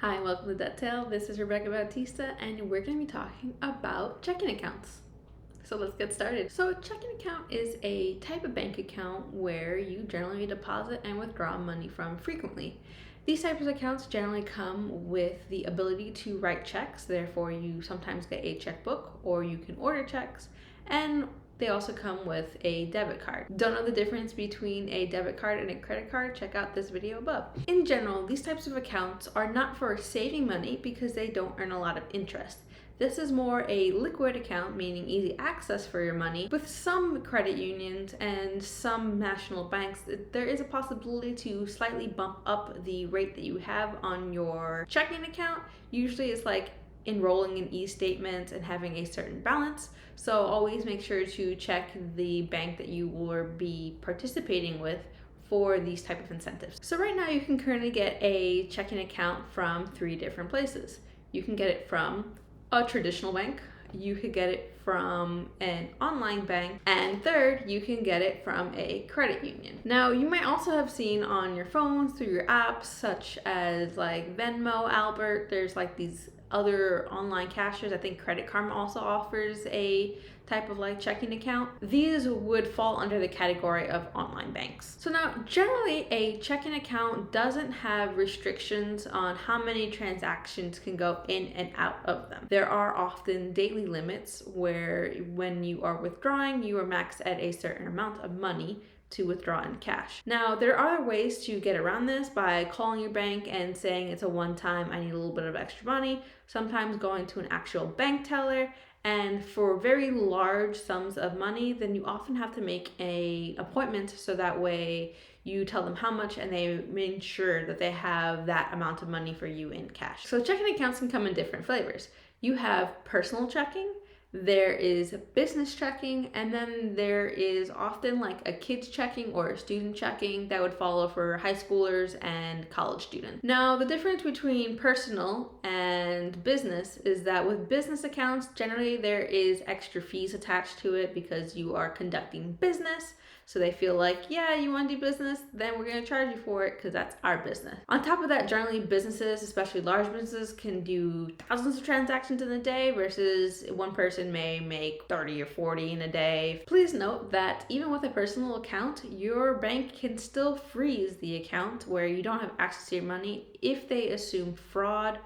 Hi, welcome to Debt Tale. This is Rebecca Bautista, and we're going to be talking about checking accounts. So let's get started. So, a checking account is a type of bank account where you generally deposit and withdraw money from frequently. These types of accounts generally come with the ability to write checks, therefore, you sometimes get a checkbook or you can order checks, and they also come with a debit card. Don't know the difference between a debit card and a credit card? Check out this video above. In general, these types of accounts are not for saving money because they don't earn a lot of interest. This is more a liquid account, meaning easy access for your money. With some credit unions and some national banks, there is a possibility to slightly bump up the rate that you have on your checking account. Usually it's like enrolling in e-statements and having a certain balance. So always make sure to check the bank that you will be participating with for these type of incentives. So right now you can currently get a checking account from 3 different places. You can get it from a traditional bank, you could get it from an online bank, and third, you can get it from a credit union. Now, you might also have seen on your phones through your apps, such as like Venmo, Albert, there's like these other online cashiers. I think Credit Karma also offers a type of like checking account. These would fall under the category of online banks. So now generally a checking account doesn't have restrictions on how many transactions can go in and out of them. There are often daily limits where when you are withdrawing, you are maxed at a certain amount of money to withdraw in cash. Now, there are ways to get around this by calling your bank and saying it's a one-time, I need a little bit of extra money, sometimes going to an actual bank teller, and for very large sums of money, then you often have to make an appointment so that way you tell them how much and they make sure that they have that amount of money for you in cash. So checking accounts can come in different flavors. You have personal checking, there is business checking, and then there is often like a kids checking or a student checking that would follow for high schoolers and college students. Now, the difference between personal and business is that with business accounts, generally there is extra fees attached to it because you are conducting business. So they feel like, yeah, you want to do business, then we're going to charge you for it because that's our business. On top of that, generally businesses, especially large businesses, can do thousands of transactions in a day versus one person may make 30 or 40 in a day. Please note that even with a personal account, your bank can still freeze the account where you don't have access to your money if they assume fraud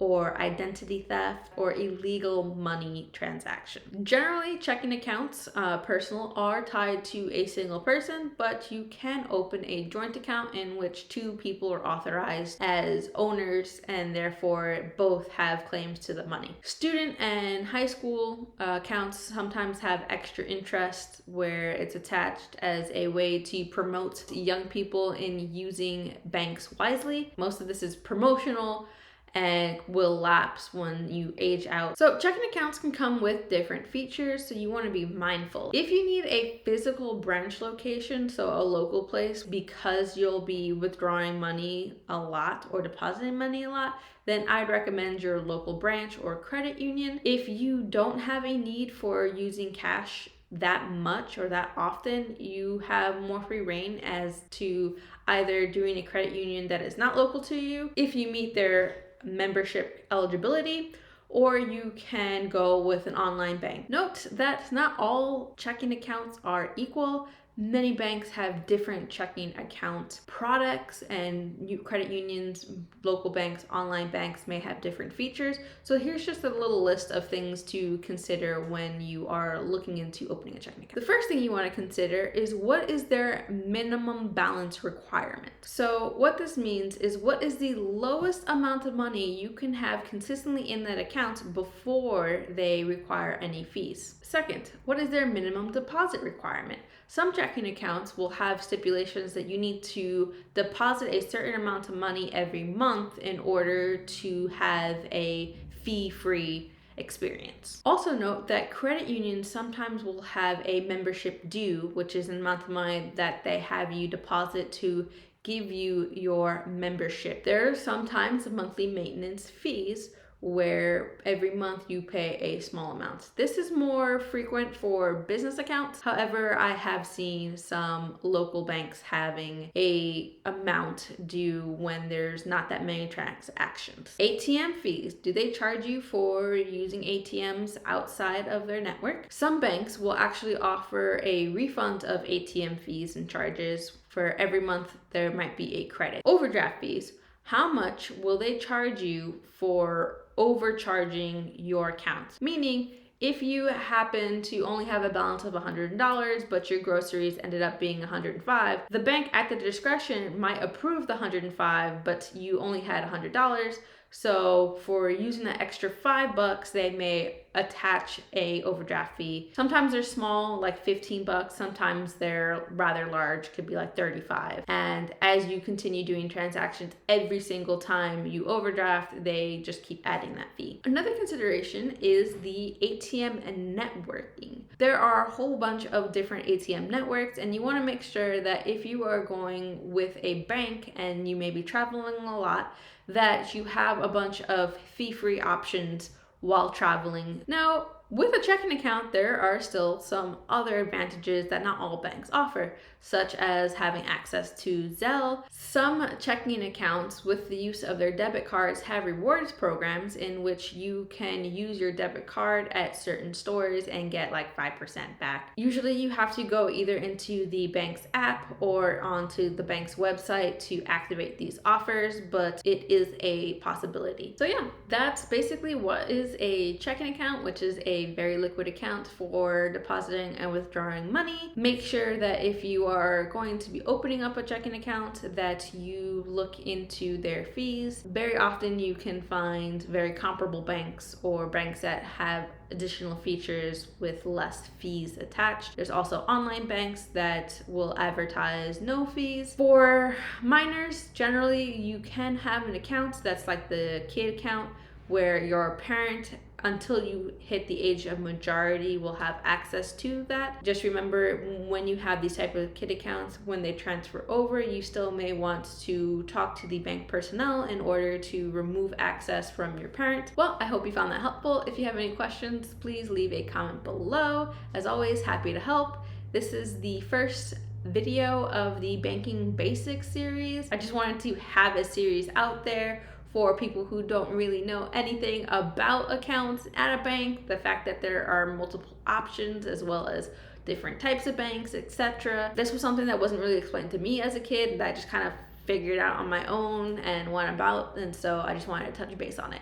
or identity theft or illegal money transaction. Generally, checking accounts, personal, are tied to a single person, but you can open a joint account in which 2 people are authorized as owners and therefore both have claims to the money. Student and high school accounts sometimes have extra interest where it's attached as a way to promote young people in using banks wisely. Most of this is promotional and will lapse when you age out. So checking accounts can come with different features, so you want to be mindful. If you need a physical branch location, so a local place, because you'll be withdrawing money a lot or depositing money a lot, then I'd recommend your local branch or credit union. If you don't have a need for using cash that much or that often, you have more free reign as to either doing a credit union that is not local to you if you meet their membership eligibility, or you can go with an online bank. Note that not all checking accounts are equal. Many banks have different checking account products, and credit unions, local banks, online banks may have different features. So here's just a little list of things to consider when you are looking into opening a checking account. The first thing you want to consider is what is their minimum balance requirement. So what this means is what is the lowest amount of money you can have consistently in that account before they require any fees. Second, what is their minimum deposit requirement? Some checking accounts will have stipulations that you need to deposit a certain amount of money every month in order to have a fee-free experience. Also note that credit unions sometimes will have a membership due, which is an amount of money that they have you deposit to give you your membership. There are sometimes monthly maintenance fees where every month you pay a small amount. This is more frequent for business accounts. However, I have seen some local banks having a amount due when there's not that many transactions. ATM fees. Do they charge you for using ATMs outside of their network? Some banks will actually offer a refund of ATM fees and charges. For every month there might be a credit. Overdraft fees. How much will they charge you for overcharging your account? Meaning, if you happen to only have a balance of $100, but your groceries ended up being $105, the bank at the discretion might approve the $105, but you only had $100. So for using that extra $5, they may attach a overdraft fee. Sometimes they're small, like $15. Sometimes they're rather large, could be like $35. And as you continue doing transactions, every single time you overdraft, they just keep adding that fee. Another consideration is the ATM and networking. There are a whole bunch of different ATM networks, and you want to make sure that if you are going with a bank and you may be traveling a lot, that you have a bunch of fee-free options while traveling. Now, with a checking account, there are still some other advantages that not all banks offer, such as having access to Zelle. Some checking accounts with the use of their debit cards have rewards programs in which you can use your debit card at certain stores and get like 5% back. Usually you have to go either into the bank's app or onto the bank's website to activate these offers, but it is a possibility. So yeah, that's basically what is a checking account, which is a very liquid account for depositing and withdrawing money. Make sure that if you are going to be opening up a checking account that you look into their fees. Very often you can find very comparable banks or banks that have additional features with less fees attached. There's also online banks that will advertise no fees. For minors, generally you can have an account that's like the kid account where your parent, until you hit the age of majority, will have access to that. Just remember, when you have these type of kid accounts, when they transfer over, you still may want to talk to the bank personnel in order to remove access from your parent. Well, I hope you found that helpful. If you have any questions, please leave a comment below. As always, happy to help. This is the first video of the Banking Basics series. I just wanted to have a series out there for people who don't really know anything about accounts at a bank, the fact that there are multiple options as well as different types of banks, etc. This was something that wasn't really explained to me as a kid, that I just kind of figured out on my own and went about, and so I just wanted to touch base on it.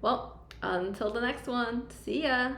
Well, until the next one, see ya!